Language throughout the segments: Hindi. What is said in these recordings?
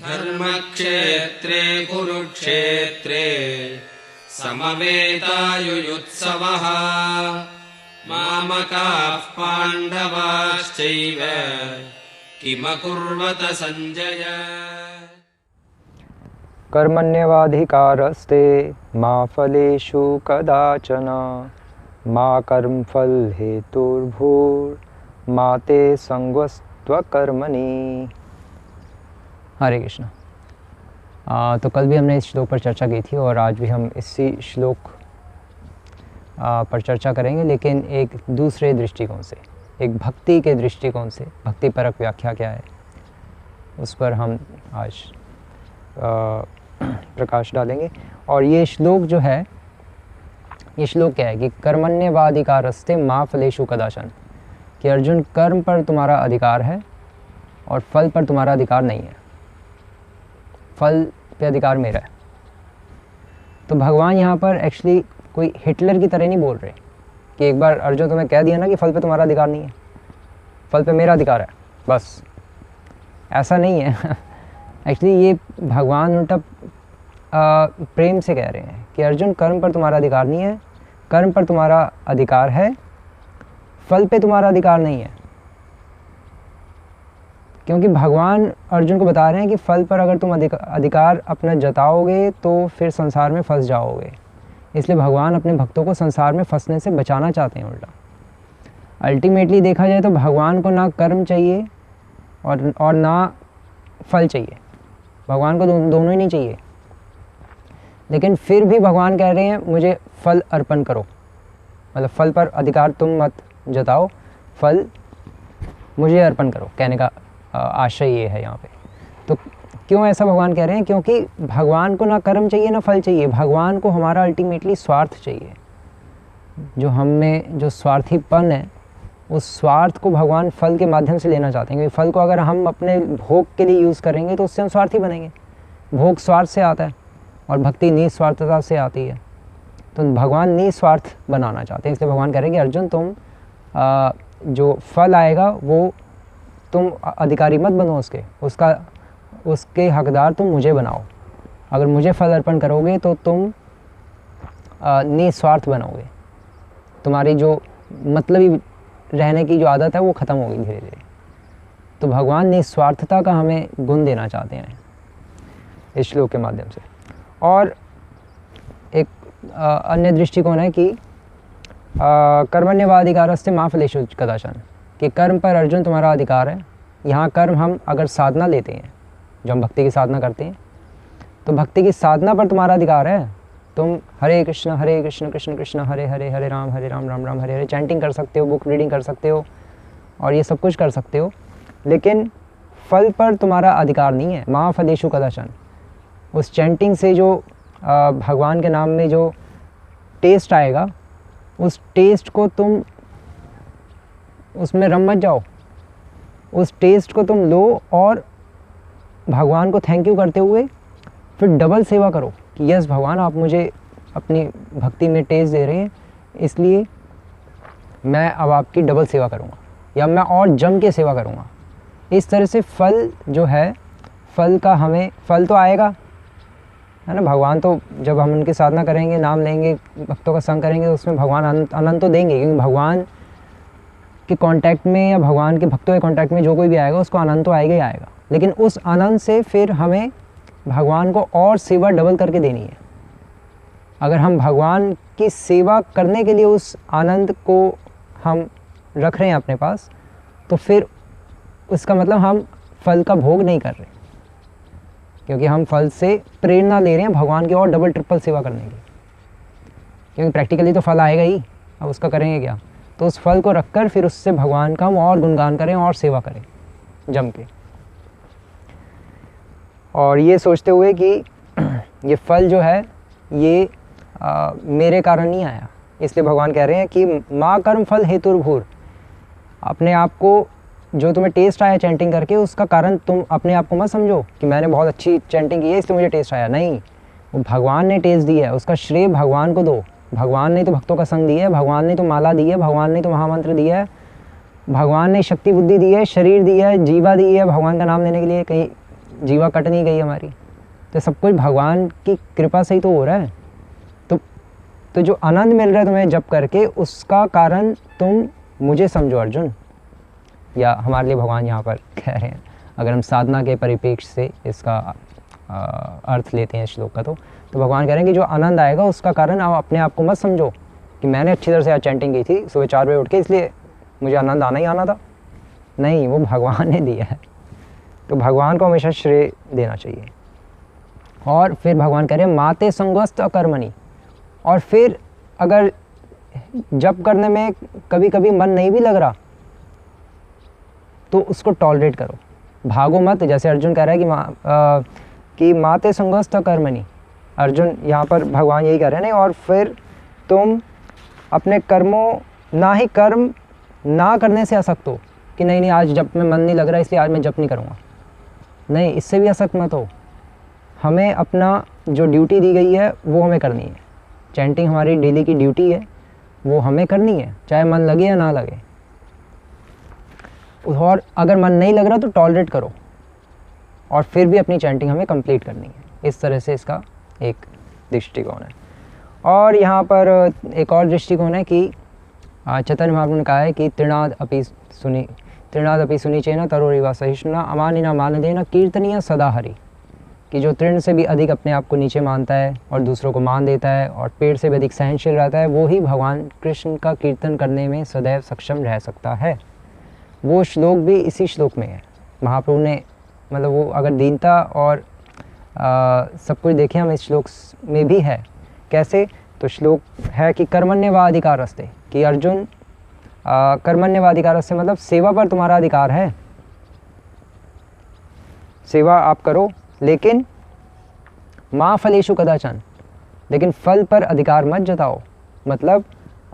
धर्मक्षेत्रे कुरुक्षेत्रे समवेतायुयुत्सवः मामकाः पाण्डवाश्चैव किमकुर्वत संजय। कर्मण्येवाधिकारस्ते मा फलेषु कदाचन मा कर्मफल हेतुर्भूर्मा ते संगस्त्वकर्मणि। हरे कृष्ण। तो कल भी हमने इस श्लोक पर चर्चा की थी और आज भी हम इसी श्लोक पर चर्चा करेंगे, लेकिन एक दूसरे दृष्टिकोण से, एक भक्ति के दृष्टिकोण से। भक्ति परक व्याख्या क्या है उस पर हम आज प्रकाश डालेंगे। और ये श्लोक जो है, ये श्लोक क्या है कि कर्मण्येवाधिकारस्ते मा फलेषु कदाचन, कि अर्जुन कर्म पर तुम्हारा अधिकार है और फल पर तुम्हारा अधिकार नहीं है। फल पे अधिकार मेरा है। तो भगवान यहाँ पर एक्चुअली कोई हिटलर की तरह नहीं बोल रहे कि एक बार अर्जुन तुम्हें कह दिया ना कि फल पे तुम्हारा अधिकार नहीं है, फल पे मेरा अधिकार है, बस ऐसा नहीं है। एक्चुअली ये भगवान उल्टा प्रेम से कह रहे हैं कि अर्जुन कर्म पर तुम्हारा अधिकार नहीं है, कर्म पर तुम्हारा अधिकार है, फल पे तुम्हारा अधिकार नहीं है। क्योंकि भगवान अर्जुन को बता रहे हैं कि फल पर अगर तुम अधिकार अपना जताओगे तो फिर संसार में फंस जाओगे। इसलिए भगवान अपने भक्तों को संसार में फंसने से बचाना चाहते हैं। उल्टा अल्टीमेटली देखा जाए तो भगवान को ना कर्म चाहिए और ना फल चाहिए। भगवान को दोनों ही नहीं चाहिए, लेकिन फिर भी भगवान कह रहे हैं मुझे फल अर्पण करो, मतलब फल पर अधिकार तुम मत जताओ, फल मुझे अर्पण करो। कहने का आशय ये है यहाँ पे। तो क्यों ऐसा भगवान कह रहे हैं? क्योंकि भगवान को ना कर्म चाहिए ना फल चाहिए। भगवान को हमारा अल्टीमेटली स्वार्थ चाहिए। जो हम में जो स्वार्थीपन है, उस स्वार्थ को भगवान फल के माध्यम से लेना चाहते हैं। क्योंकि फल को अगर हम अपने भोग के लिए यूज़ करेंगे तो उससे हम स्वार्थी बनेंगे। भोग स्वार्थ से आता है और भक्ति निस्वार्थता से आती है। तो भगवान निस्वार्थ बनाना चाहते हैं। इसलिए भगवान कह रहे हैं कि अर्जुन तुम जो फल आएगा वो तुम अधिकारी मत बनो, उसके हकदार तुम मुझे बनाओ। अगर मुझे फल अर्पण करोगे तो तुम निस्वार्थ बनोगे। तुम्हारी जो मतलबी रहने की जो आदत है वो ख़त्म होगी धीरे धीरे। तो भगवान निस्वार्थता का हमें गुण देना चाहते हैं इस श्लोक के माध्यम से। और एक अन्य दृष्टिकोण है कि कर्मण्येवाधिकारस्ते मा फलेषु कदाचन, कि कर्म पर अर्जुन तुम्हारा अधिकार है। यहाँ कर्म हम अगर साधना लेते हैं, जो हम भक्ति की साधना करते हैं, तो भक्ति की साधना पर तुम्हारा अधिकार है। तुम हरे कृष्ण कृष्ण कृष्ण हरे हरे, हरे राम राम राम हरे हरे चैंटिंग कर सकते हो, बुक रीडिंग कर सकते हो और ये सब कुछ कर सकते हो, लेकिन फल पर तुम्हारा अधिकार नहीं है। मा फलेषु कदाचन। उस चैंटिंग से जो भगवान के नाम में जो टेस्ट आएगा, उस टेस्ट को तुम उसमें रम मत जाओ। उस टेस्ट को तुम लो और भगवान को थैंक यू करते हुए फिर डबल सेवा करो कि यस भगवान, आप मुझे अपनी भक्ति में टेस्ट दे रहे हैं, इसलिए मैं अब आपकी डबल सेवा करूँगा या मैं और जम के सेवा करूँगा। इस तरह से फल जो है, फल का हमें फल तो आएगा, है ना। भगवान तो जब हम उनकी साधना करेंगे, नाम लेंगे, भक्तों का संग करेंगे, तो उसमें भगवान आनंद तो देंगे। क्योंकि भगवान के कांटेक्ट में या भगवान के भक्तों के कांटेक्ट में जो कोई भी आएगा उसको आनंद तो आएगा ही आएगा। लेकिन उस आनंद से फिर हमें भगवान को और सेवा डबल करके देनी है। अगर हम भगवान की सेवा करने के लिए उस आनंद को हम रख रहे हैं अपने पास, तो फिर उसका मतलब हम फल का भोग नहीं कर रहे, क्योंकि हम फल से प्रेरणा ले रहे हैं भगवान की और डबल ट्रिपल सेवा करने की। क्योंकि प्रैक्टिकली तो फल आएगा ही, अब उसका करेंगे क्या। तो उस फल को रखकर फिर उससे भगवान का हम और गुणगान करें और सेवा करें जम के। और ये सोचते हुए कि ये फल जो है ये मेरे कारण नहीं आया, इसलिए भगवान कह रहे हैं कि माँ कर्म फल हेतुर्भूर। अपने आप को, जो तुम्हें टेस्ट आया चैंटिंग करके, उसका कारण तुम अपने आप को मत समझो कि मैंने बहुत अच्छी चैंटिंग की है इसलिए मुझे टेस्ट आया। नहीं, वो भगवान ने टेस्ट दिया है, उसका श्रेय भगवान को दो। भगवान ने तो भक्तों का संग दिया है, भगवान ने तो माला दी है, भगवान ने तो महामंत्र दिया है, भगवान ने शक्ति बुद्धि दी है, शरीर दिया है, जीवा दी है भगवान का नाम लेने के लिए, कहीं जीवा कट नहीं गई हमारी। तो सब कुछ भगवान की कृपा से ही तो हो रहा है। तो जो आनंद मिल रहा है तुम्हें जप करके, उसका कारण तुम मुझे समझो अर्जुन, या हमारे लिए भगवान यहाँ पर कह रहे हैं। अगर हम साधना के परिप्रेक्ष्य से इसका अर्थ लेते हैं श्लोक का, तो भगवान कह रहे हैं कि जो आनंद आएगा उसका कारण आप अपने आप को मत समझो कि मैंने अच्छी तरह से आज चैंटिंग की थी सुबह 4 बजे उठ के, इसलिए मुझे आनंद आना ही आना था। नहीं, वो भगवान ने दिया है। तो भगवान को हमेशा श्रेय देना चाहिए। और फिर भगवान कह रहे हैं माते संगस्त अकर्मणि। और फिर अगर जप करने में कभी कभी मन नहीं भी लग रहा तो उसको टॉलरेट करो, भागो मत। जैसे अर्जुन कह रहा है कि माते संगस्त कर्मणि, अर्जुन यहाँ पर भगवान यही कह रहे हैं नहीं। और फिर तुम अपने कर्मों, ना ही कर्म ना करने से आसक्त हो कि नहीं आज जप में मन नहीं लग रहा इसलिए आज मैं जप नहीं करूँगा। नहीं, इससे भी आसक्त मत हो। हमें अपना जो ड्यूटी दी गई है वो हमें करनी है। चैंटिंग हमारी डेली की ड्यूटी है, वो हमें करनी है, चाहे मन लगे या ना लगे। और अगर मन नहीं लग रहा तो टॉलरेट करो, और फिर भी अपनी चैंटिंग हमें कंप्लीट करनी है। इस तरह से इसका एक दृष्टिकोण है। और यहाँ पर एक और दृष्टिकोण है कि चैतन्य महाप्रभु ने कहा है कि तृणाद अपि सुनी चेना तरोरिवा सहिष्णुना अमानिना मानदेना कीर्तनीय सदा हरि। कि जो तृण से भी अधिक अपने आप को नीचे मानता है और दूसरों को मान देता है और पेड़ से भी अधिक सहनशील रहता है, वो ही भगवान कृष्ण का कीर्तन करने में सदैव सक्षम रह सकता है। वो श्लोक भी इसी श्लोक में है। महाप्रभु ने मतलब वो अगर दीनता और सब कुछ देखें हम, इस श्लोक में भी है। कैसे? तो श्लोक है कि कर्मण्यवाधिकार अस्ते, कि अर्जुन कर्मण्यवाधिकार अस्ते मतलब सेवा पर तुम्हारा अधिकार है, सेवा आप करो, लेकिन माँ फलेषु कदाचन, लेकिन फल पर अधिकार मत जताओ। मतलब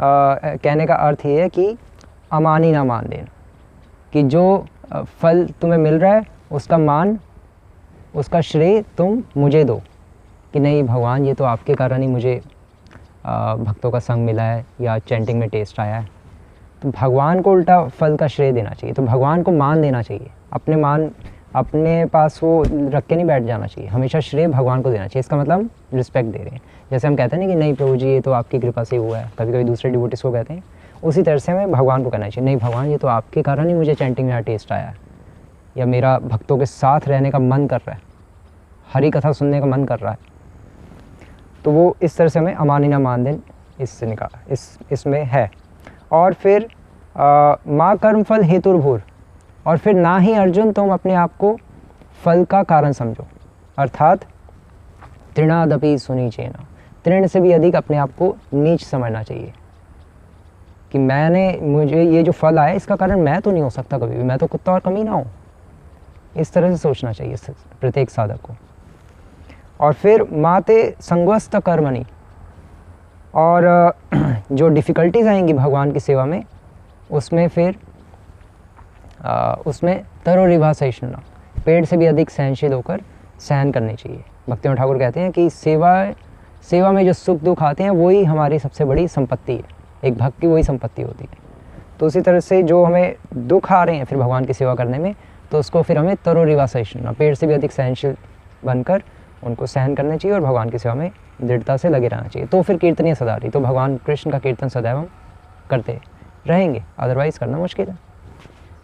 कहने का अर्थ ये है कि अमानी ना मान देना, कि जो फल तुम्हें मिल रहा है उसका मान, उसका श्रेय तुम मुझे दो, कि नहीं भगवान ये तो आपके कारण ही मुझे भक्तों का संग मिला है या चैंटिंग में टेस्ट आया है। तो भगवान को उल्टा फल का श्रेय देना चाहिए। तो भगवान को मान देना चाहिए, अपने पास वो रख के नहीं बैठ जाना चाहिए, हमेशा श्रेय भगवान को देना चाहिए। इसका मतलब रिस्पेक्ट दे रहे हैं। जैसे हम कहते हैं ना कि नहीं प्रभु जी ये तो आपकी कृपा से हुआ है, कभी कभी दूसरे डिवोटीज को कहते हैं, उसी तरह से हमें भगवान को कहना चाहिए, नहीं भगवान ये तो आपके कारण ही मुझे चैंटिंग में टेस्ट आया है, या मेरा भक्तों के साथ रहने का मन कर रहा है, हरी कथा सुनने का मन कर रहा है। तो वो इस तरह से हमें अमानी ना मान दें इससे निकाला, इसमें है। और फिर माँ कर्म फल हेतुर्भूर, और फिर ना ही अर्जुन तुम अपने आप को फल का कारण समझो, अर्थात तृणादपि सुनीचेना, तृण से भी अधिक अपने आप को नीच समझना चाहिए, कि मुझे ये जो फल आया इसका कारण मैं तो नहीं हो सकता कभी भी, मैं तो कुत्ता और कमीना हूँ। इस तरह से सोचना चाहिए प्रत्येक साधक को। और फिर माते संगस्त कर्मणि, और जो डिफ़िकल्टीज़ आएंगी भगवान की सेवा में, उसमें फिर उसमें तरोरिभा सहिष्णुना, पेड़ से भी अधिक सहनशील होकर सहन करनी चाहिए। भक्तिविनोद ठाकुर कहते हैं कि सेवा में जो सुख दुख आते हैं वही हमारी सबसे बड़ी संपत्ति है, एक भक्त की वही संपत्ति होती है। तो उसी तरह से जो हमें दुख आ रहे हैं फिर भगवान की सेवा करने में, तो उसको फिर हमें तरोरिभा सहिष्णुना, पेड़ से भी अधिक सहनशील बनकर उनको सहन करना चाहिए और भगवान की सेवा में दृढ़ता से लगे रहना चाहिए। तो फिर कीर्तनीय सदा रही, तो भगवान कृष्ण का कीर्तन सदैव हम करते रहेंगे, अदरवाइज़ करना मुश्किल है।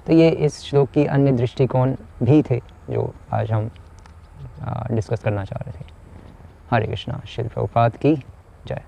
तो ये इस श्लोक की अन्य दृष्टिकोण भी थे जो आज हम डिस्कस करना चाह रहे थे। हरे कृष्णा। श्रील प्रभुपाद की जय।